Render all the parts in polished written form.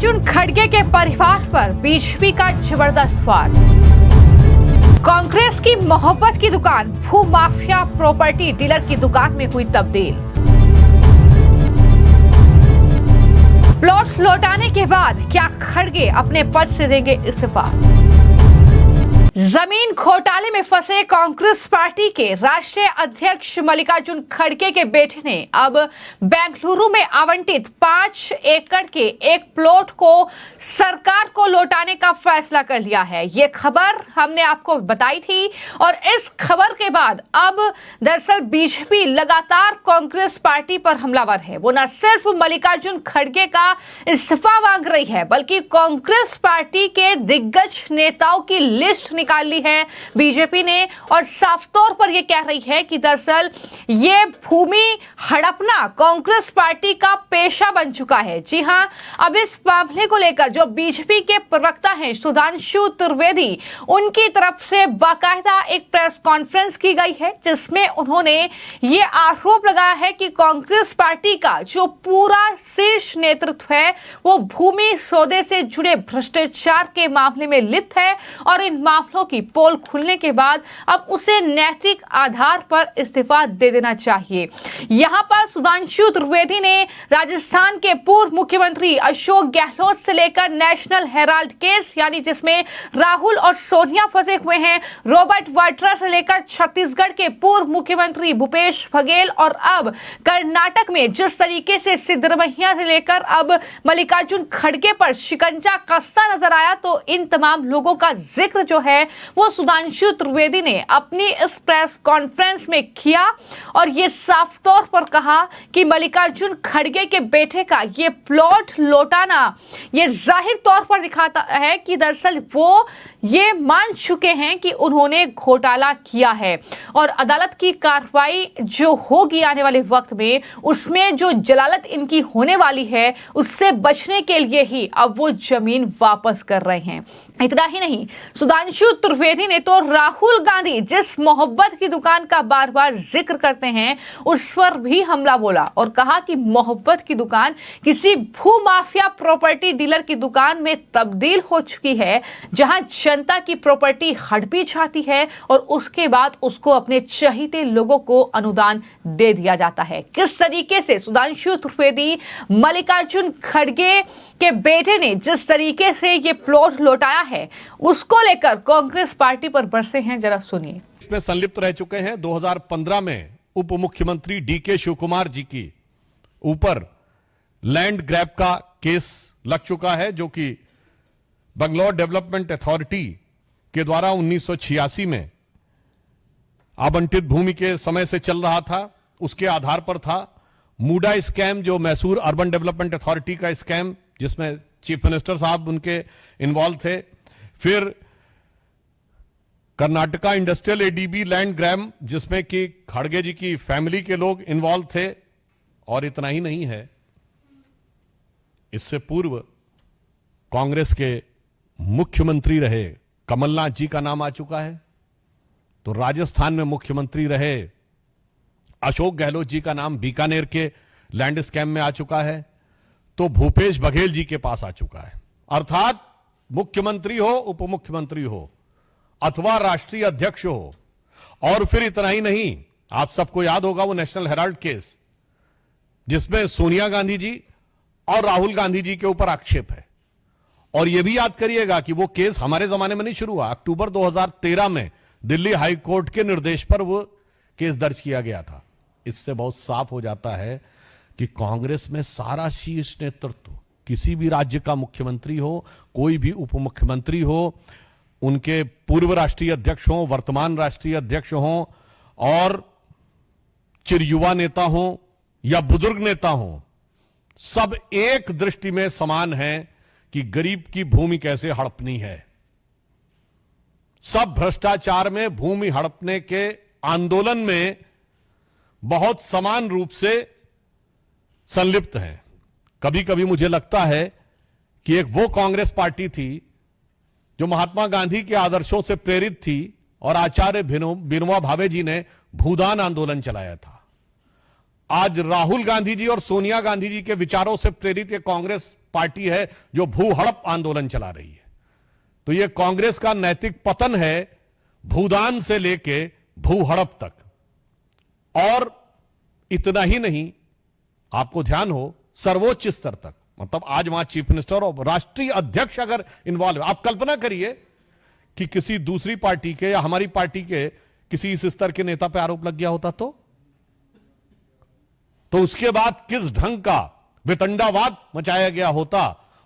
मल्लिकार्जुन खड़गे के परिवार पर बीजेपी का जबरदस्त वार। कांग्रेस की मोहब्बत की दुकान भू माफिया प्रॉपर्टी डीलर की दुकान में हुई तब्दील। प्लॉट लौटाने के बाद क्या खड़गे अपने पद से देंगे इस्तीफा? जमीन घोटाले में फंसे कांग्रेस पार्टी के राष्ट्रीय अध्यक्ष मल्लिकार्जुन खड़गे के बेटे ने अब बेंगलुरु में आवंटित 5 एकड़ के एक प्लॉट को सरकार को लौटाने का फैसला कर लिया है। ये खबर हमने आपको बताई थी और इस खबर के बाद अब दरअसल बीजेपी लगातार कांग्रेस पार्टी पर हमलावर है। वो न सिर्फ मल्लिकार्जुन खड़गे का इस्तीफा मांग रही है बल्कि कांग्रेस पार्टी के दिग्गज नेताओं की लिस्ट निकाल ली है बीजेपी ने और साफ तौर पर यह कह रही है कि दरअसल ये भूमि हड़पना कांग्रेस पार्टी का पेशा बन चुका है। जी हां, अब इस मामले को लेकर जो बीजेपी के प्रवक्ता हैं सुधांशु त्रिवेदी, उनकी तरफ से बाकायदा एक प्रेस कॉन्फ्रेंस की गई है जिसमें उन्होंने ये आरोप लगाया है कि कांग्रेस पार्टी का जो पूरा शीर्ष नेतृत्व है वो भूमि सौदे से जुड़े भ्रष्टाचार के मामले में लिप्त है और इन मामलों की पोल खुलने के बाद अब उसे नैतिक आधार पर इस्तीफा दे देना चाहिए। यहां पर सुधांशु त्रिवेदी ने राजस्थान के पूर्व मुख्यमंत्री अशोक गहलोत से लेकर नेशनल हेराल्ड केस यानी जिसमें राहुल और सोनिया फंसे हुए हैं, रॉबर्ट वाड्रा से लेकर छत्तीसगढ़ के पूर्व मुख्यमंत्री भूपेश बघेल और अब कर्नाटक में जिस तरीके से सिद्धरमैया से लेकर अब मल्लिकार्जुन खड़गे पर शिकंजा कसता नजर आया, तो इन तमाम लोगों का जिक्र जो है वो सुधांशु त्रिवेदी ने अपनी इस प्रेस कॉन्फ्रेंस में किया और ये साफ तौर पर कहा कि मल्लिकार्जुन खड़गे के बेटे का ये प्लॉट लौटाना ये जाहिर तौर पर दिखाता है कि दरअसल वो ये मान चुके हैं कि उन्होंने घोटाला किया है और अदालत की कार्रवाई जो होगी आने वाले वक्त में उसमें जो जलालत इनकी होने वाली है उससे बचने के लिए ही अब वो जमीन वापस कर रहे हैं। इतना ही नहीं, सुधांशु त्रिवेदी ने तो राहुल गांधी जिस मोहब्बत की दुकान का बार बार जिक्र करते हैं उस पर भी हमला बोला और कहा कि मोहब्बत की दुकान किसी भू माफिया प्रॉपर्टी डीलर की दुकान में तब्दील हो चुकी है जहां जनता की प्रॉपर्टी हड़पी जाती है और उसके बाद उसको अपने चहीते लोगों को अनुदान दे दिया जाता है। किस तरीके से सुधांशु त्रिवेदी मल्लिकार्जुन खड़गे के बेटे ने जिस तरीके से ये प्लॉट लौटाया है उसको लेकर कांग्रेस पार्टी पर बरसे हैं, जरा सुनिए। इसमें संलिप्त रह चुके हैं 2015 में उप मुख्यमंत्री डीके शिवकुमार जी की ऊपर लैंड ग्रैब का केस लग चुका है जो कि बंगलौर डेवलपमेंट अथॉरिटी के द्वारा 1986 में आवंटित भूमि के समय से चल रहा था। उसके आधार पर था मूडा स्कैम, जो मैसूर अर्बन डेवलपमेंट अथॉरिटी का स्कैम जिसमें चीफ मिनिस्टर साहब उनके इन्वॉल्व थे। फिर Karnataka industrial ADB land grab जिसमें कि खड़गे जी की फैमिली के लोग इन्वॉल्व थे। और इतना ही नहीं है, इससे पूर्व कांग्रेस के मुख्यमंत्री रहे कमलनाथ जी का नाम आ चुका है। तो राजस्थान में मुख्यमंत्री रहे अशोक गहलोत जी का नाम बीकानेर के लैंड स्कैम में आ चुका है। तो भूपेश बघेल जी के पास आ चुका है। अर्थात मुख्यमंत्री हो, उप मुख्यमंत्री हो अथवा राष्ट्रीय अध्यक्ष हो। और फिर इतना ही नहीं, आप सबको याद होगा वो नेशनल हेराल्ड केस जिसमें सोनिया गांधी जी और राहुल गांधी जी के ऊपर आक्षेप है। और यह भी याद करिएगा कि वो केस हमारे जमाने में नहीं शुरू हुआ, अक्टूबर 2013 में दिल्ली हाई कोर्ट के निर्देश पर वो केस दर्ज किया गया था। इससे बहुत साफ हो जाता है कि कांग्रेस में सारा शीर्ष नेतृत्व, किसी भी राज्य का मुख्यमंत्री हो, कोई भी उप मुख्यमंत्री हो, उनके पूर्व राष्ट्रीय अध्यक्ष हों, वर्तमान राष्ट्रीय अध्यक्ष हों और चिरयुवा नेता हों या बुजुर्ग नेता हों, सब एक दृष्टि में समान हैं कि गरीब की भूमि कैसे हड़पनी है। सब भ्रष्टाचार में, भूमि हड़पने के आंदोलन में बहुत समान रूप से संलिप्त हैं। कभी कभी मुझे लगता है कि एक वो कांग्रेस पार्टी थी जो महात्मा गांधी के आदर्शों से प्रेरित थी और आचार्य विनोबा भावे जी ने भूदान आंदोलन चलाया था। आज राहुल गांधी जी और सोनिया गांधी जी के विचारों से प्रेरित ये कांग्रेस पार्टी है जो भू हड़प आंदोलन चला रही है। तो यह कांग्रेस का नैतिक पतन है, भूदान से लेके भू हड़प तक। और इतना ही नहीं, आपको ध्यान हो, सर्वोच्च स्तर तक, मतलब आज वहां चीफ मिनिस्टर और राष्ट्रीय अध्यक्ष अगर इन्वॉल्व है, आप कल्पना करिए कि किसी दूसरी पार्टी के या हमारी पार्टी के किसी इस स्तर के नेता पे आरोप लग गया होता तो उसके बाद किस ढंग का वितंडावाद मचाया गया होता।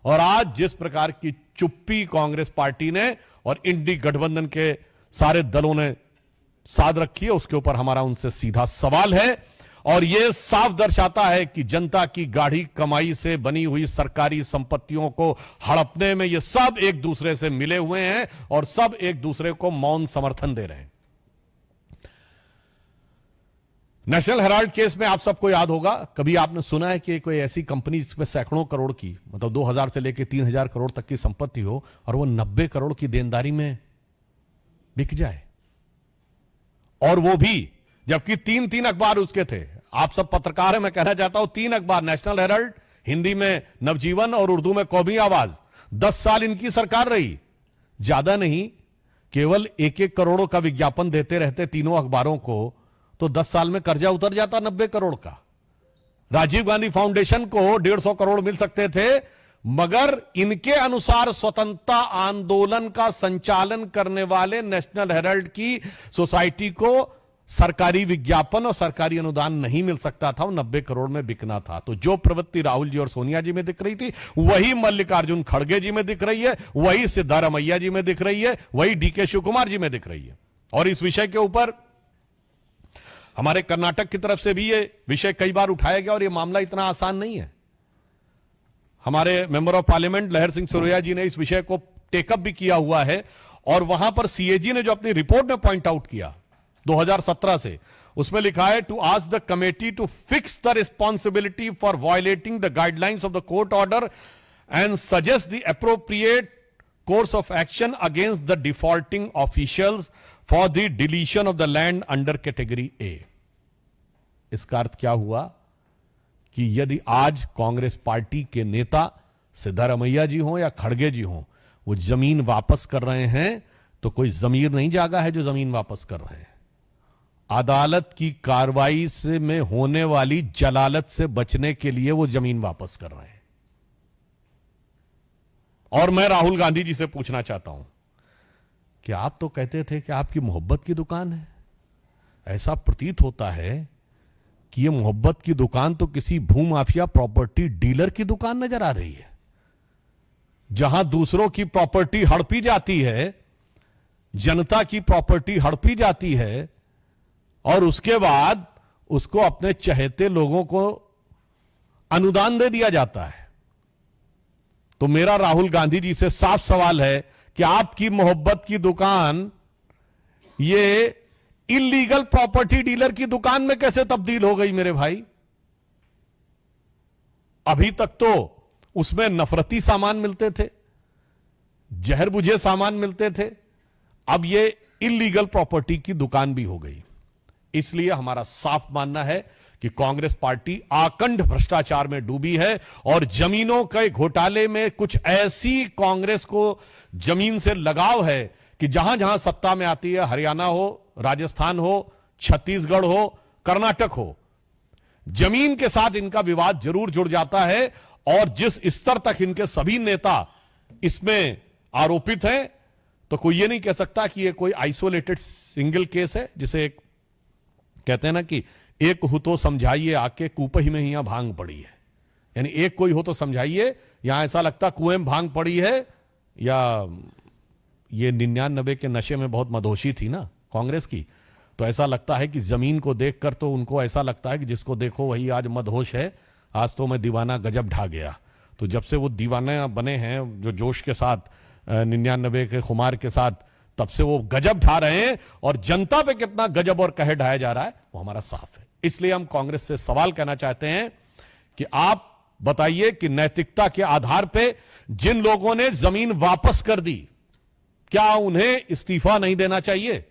और आज जिस प्रकार की चुप्पी कांग्रेस पार्टी ने और इंडी गठबंधन के सारे दलों ने साध रखी है, उसके ऊपर हमारा उनसे सीधा सवाल है। और यह साफ दर्शाता है कि जनता की गाढ़ी कमाई से बनी हुई सरकारी संपत्तियों को हड़पने में ये सब एक दूसरे से मिले हुए हैं और सब एक दूसरे को मौन समर्थन दे रहे हैं। नेशनल हेराल्ड केस में आप सबको याद होगा, कभी आपने सुना है कि कोई ऐसी कंपनी जिसमें सैकड़ों करोड़ की, मतलब 2000 से लेकर 3000 करोड़ तक की संपत्ति हो और वो 90 करोड़ की देनदारी में बिक जाए? और वो भी जबकि 3 अखबार उसके थे। आप सब पत्रकार हैं, मैं कहना चाहता हूं 3 अखबार, नेशनल हेराल्ड, हिंदी में नवजीवन और उर्दू में कौमी आवाज। 10 साल इनकी सरकार रही, ज्यादा नहीं, केवल 1-1 करोड़ों का विज्ञापन देते रहते तीनों अखबारों को, तो 10 साल में कर्जा उतर जाता 90 करोड़ का। राजीव गांधी फाउंडेशन को 150 करोड़ मिल सकते थे, मगर इनके अनुसार स्वतंत्रता आंदोलन का संचालन करने वाले नेशनल हेराल्ड की सोसाइटी को सरकारी विज्ञापन और सरकारी अनुदान नहीं मिल सकता था, वो 90 करोड़ में बिकना था। तो जो प्रवृत्ति राहुल जी और सोनिया जी में दिख रही थी, वही मल्लिकार्जुन खड़गे जी में दिख रही है, वही सिद्धारमैया जी में दिख रही है, वही डीके शिव कुमार जी में दिख रही है। और इस विषय के ऊपर हमारे कर्नाटक की तरफ से भी ये विषय कई बार उठाया गया और ये मामला इतना आसान नहीं है। हमारे मेंबर ऑफ पार्लियामेंट लहर सिंह सुरैया जी ने इस विषय को टेकअप भी किया हुआ है और वहां पर सीएजी ने जो अपनी रिपोर्ट में पॉइंट आउट किया 2017 से, उसमें लिखा है to ask the committee to fix the responsibility for violating the guidelines of the court order and suggest the appropriate course of action against the defaulting officials for the deletion of the land under category A. इसका अर्थ क्या हुआ कि यदि आज Congress party के नेता सिद्धारमैया जी हों या खड़गे जी हों, वो जमीन वापस कर रहे हैं तो कोई जमीर नहीं जागा है जो जमीन वापस कर रहे हैं। अदालत की कार्रवाई से में होने वाली जलालत से बचने के लिए वो जमीन वापस कर रहे हैं। और मैं राहुल गांधी जी से पूछना चाहता हूं कि आप तो कहते थे कि आपकी मोहब्बत की दुकान है, ऐसा प्रतीत होता है कि यह मोहब्बत की दुकान तो किसी भूमाफिया प्रॉपर्टी डीलर की दुकान नजर आ रही है, जहां दूसरों की प्रॉपर्टी हड़पी जाती है, जनता की प्रॉपर्टी हड़पी जाती है और उसके बाद उसको अपने चहेते लोगों को अनुदान दे दिया जाता है। तो मेरा राहुल गांधी जी से साफ सवाल है कि आपकी मोहब्बत की दुकान ये इलीगल प्रॉपर्टी डीलर की दुकान में कैसे तब्दील हो गई मेरे भाई? अभी तक तो उसमें नफरती सामान मिलते थे, जहर बुझे सामान मिलते थे, अब ये इलीगल प्रॉपर्टी की दुकान भी हो गई। इसलिए हमारा साफ मानना है कि कांग्रेस पार्टी आकंठ भ्रष्टाचार में डूबी है और जमीनों के घोटाले में कुछ ऐसी कांग्रेस को जमीन से लगाव है कि जहां जहां सत्ता में आती है, हरियाणा हो, राजस्थान हो, छत्तीसगढ़ हो, कर्नाटक हो, जमीन के साथ इनका विवाद जरूर जुड़ जाता है। और जिस स्तर तक इनके सभी नेता इसमें आरोपित हैं, तो कोई ये नहीं कह सकता कि ये कोई आइसोलेटेड सिंगल केस है, जिसे एक कहते हैं ना कि एक हो तो समझाइए आके कुपही में यहां भांग पड़ी है, यानी एक कोई हो तो समझाइए। यहां ऐसा लगता कुएं में भांग पड़ी है, या ये 99 के नशे में बहुत मदहोशी थी ना कांग्रेस की, तो ऐसा लगता है कि जमीन को देखकर तो उनको ऐसा लगता है कि जिसको देखो वही आज मदहोश है, आज तो मैं दीवाना गजब ढा गया। तो जब से वो दीवाना बने हैं जो जोश के साथ 99 के खुमार के साथ, तब से वो गजब ढा रहे हैं और जनता पे कितना गजब और कहर ढाया जा रहा है वो हमारा साफ है। इसलिए हम कांग्रेस से सवाल कहना चाहते हैं कि आप बताइए कि नैतिकता के आधार पे जिन लोगों ने जमीन वापस कर दी, क्या उन्हें इस्तीफा नहीं देना चाहिए?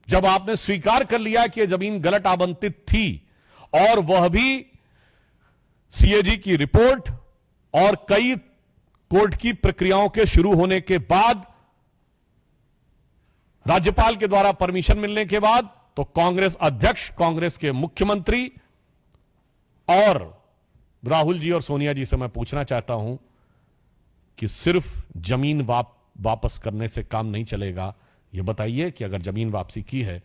जब आपने स्वीकार कर लिया कि यह जमीन गलत आवंटित थी और वह भी सीएजी की रिपोर्ट और कई कोर्ट की प्रक्रियाओं के शुरू होने के बाद, राज्यपाल के द्वारा परमिशन मिलने के बाद, तो कांग्रेस अध्यक्ष, कांग्रेस के मुख्यमंत्री और राहुल जी और सोनिया जी से मैं पूछना चाहता हूं कि सिर्फ जमीन वापस करने से काम नहीं चलेगा। यह बताइए कि अगर जमीन वापसी की है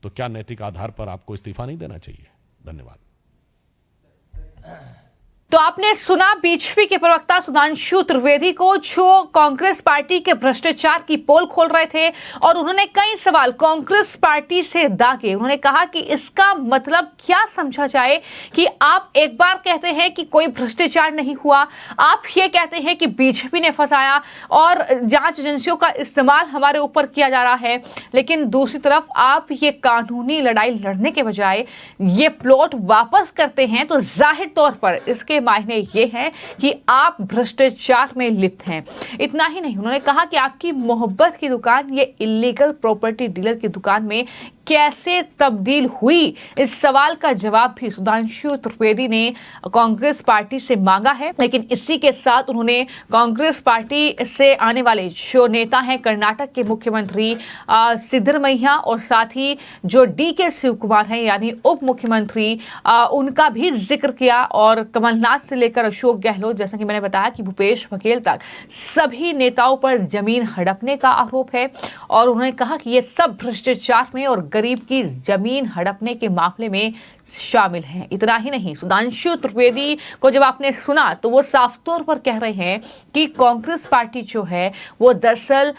तो क्या नैतिक आधार पर आपको इस्तीफा नहीं देना चाहिए? धन्यवाद। तो आपने सुना बीजेपी के प्रवक्ता सुधांशु त्रिवेदी को, जो कांग्रेस पार्टी के भ्रष्टाचार की पोल खोल रहे थे और उन्होंने कई सवाल कांग्रेस पार्टी से दागे। उन्होंने कहा कि इसका मतलब क्या समझा जाए कि आप एक बार कहते हैं कि कोई भ्रष्टाचार नहीं हुआ, आप ये कहते हैं कि बीजेपी ने फंसाया और जांच एजेंसियों का इस्तेमाल हमारे ऊपर किया जा रहा है, लेकिन दूसरी तरफ आप ये कानूनी लड़ाई लड़ने के बजाय ये प्लॉट वापस करते हैं, तो जाहिर तौर पर इसके मायने ये है कि आप भ्रष्टाचार में लिप्त हैं। इतना ही नहीं, उन्होंने कहा कि आपकी मोहब्बत की दुकान ये इलीगल प्रॉपर्टी डीलर की दुकान में कैसे तब्दील हुई, इस सवाल का जवाब भी सुधांशु त्रिवेदी ने कांग्रेस पार्टी से मांगा है। लेकिन इसी के साथ उन्होंने कांग्रेस पार्टी से आने वाले जो नेता हैं, कर्नाटक के मुख्यमंत्री सिद्धरमैया और साथ ही जो डीके शिव कुमार हैं यानी उप मुख्यमंत्री, उनका भी जिक्र किया। और कमलनाथ से लेकर अशोक गहलोत, जैसा कि मैंने बताया कि भूपेश बघेल तक, सभी नेताओं पर जमीन हड़पने का आरोप है। और उन्होंने कहा कि ये सब भ्रष्टाचार में और गरीब की जमीन हड़पने के मामले में शामिल हैं। इतना ही नहीं, सुधांशु त्रिवेदी को जब आपने सुना तो वो साफ तौर पर कह रहे हैं कि कांग्रेस पार्टी जो है वो दरअसल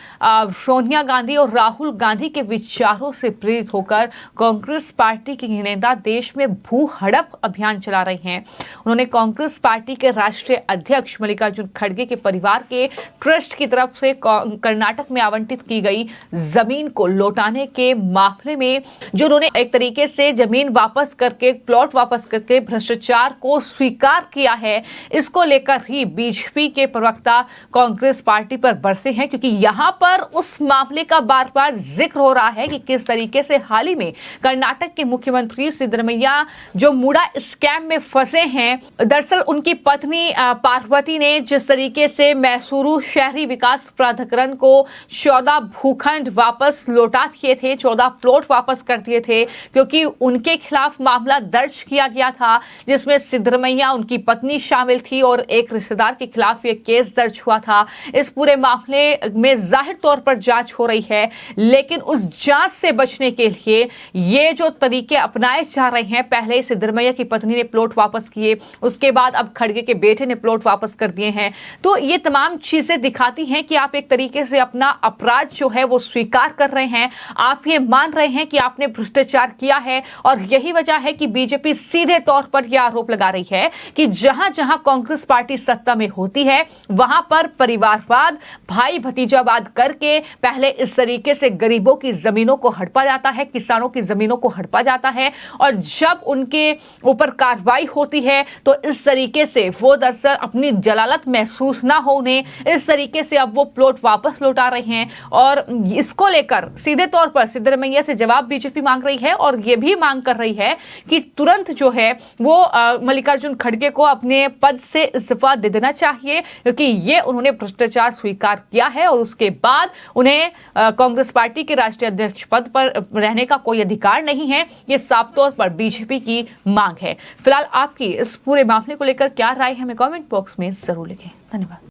सोनिया गांधी और राहुल गांधी के विचारों से प्रेरित होकर कांग्रेस पार्टी के नेता देश में भू हड़प अभियान चला रहे हैं। उन्होंने कांग्रेस पार्टी के राष्ट्रीय अध्यक्ष मल्लिकार्जुन खड़गे के परिवार के ट्रस्ट की तरफ से कर्नाटक में आवंटित की गई जमीन को लौटाने के मामले में, जो उन्होंने एक तरीके से जमीन वापस करके, प्लॉट वापस करके भ्रष्टाचार को स्वीकार किया है, इसको लेकर ही बीजेपी के प्रवक्ता कांग्रेस पार्टी पर बरसे हैं। क्योंकि यहां पर उस मामले का बार बार जिक्र हो रहा है कि किस तरीके से हाल ही में कर्नाटक के मुख्यमंत्री सिद्धरमैया जो मुड़ा स्कैम में फंसे हैं, दरअसल उनकी पत्नी पार्वती ने जिस तरीके से मैसूरू शहरी विकास प्राधिकरण को 14 भूखंड वापस लौटा दिए थे, 14 प्लॉट वापस कर दिए थे, क्योंकि उनके खिलाफ मामला दर्ज किया गया था जिसमें सिद्धरमैया, उनकी पत्नी शामिल थी और एक रिश्तेदार के खिलाफ यह केस दर्ज हुआ था। इस पूरे मामले में जाहिर तौर पर जांच हो रही है, लेकिन उस जांच से बचने के लिए ये जो तरीके अपनाए जा रहे हैं, पहले सिद्धरमैया की पत्नी ने प्लॉट वापस किए, उसके बाद अब खड़गे के बेटे ने प्लॉट वापस कर दिए हैं, तो ये तमाम चीजें दिखाती हैं कि आप एक तरीके से अपना अपराध जो है वो स्वीकार कर रहे हैं। आप ये मान रहे हैं कि आपने भ्रष्टाचार किया है और यही वजह है कि बीजेपी सीधे तौर पर यह आरोप लगा रही है कि जहां जहां कांग्रेस पार्टी सत्ता में होती है वहां पर परिवारवाद, भाई भतीजावाद करके पहले इस तरीके से गरीबों की जमीनों को हड़पा जाता है, किसानों की जमीनों को हड़पा जाता है, और जब उनके ऊपर कार्रवाई होती है तो इस तरीके से वो दरअसल अपनी जलालत महसूस ना होने, इस तरीके से अब वो प्लॉट वापस लौटा रहे हैं। और इसको लेकर सीधे तौर पर सिद्धरमैया से जवाब बीजेपी मांग रही है और ये भी मांग कर रही है कि तुरंत जो है वो मल्लिकार्जुन खड़गे को अपने पद से इस्तीफा दे देना चाहिए, क्योंकि ये उन्होंने भ्रष्टाचार स्वीकार किया है और उसके बाद उन्हें कांग्रेस पार्टी के राष्ट्रीय अध्यक्ष पद पर रहने का कोई अधिकार नहीं है। ये साफ तौर पर बीजेपी की मांग है। फिलहाल आपकी इस पूरे मामले को लेकर क्या राय है, हमें कमेंट बॉक्स में जरूर लिखें। धन्यवाद।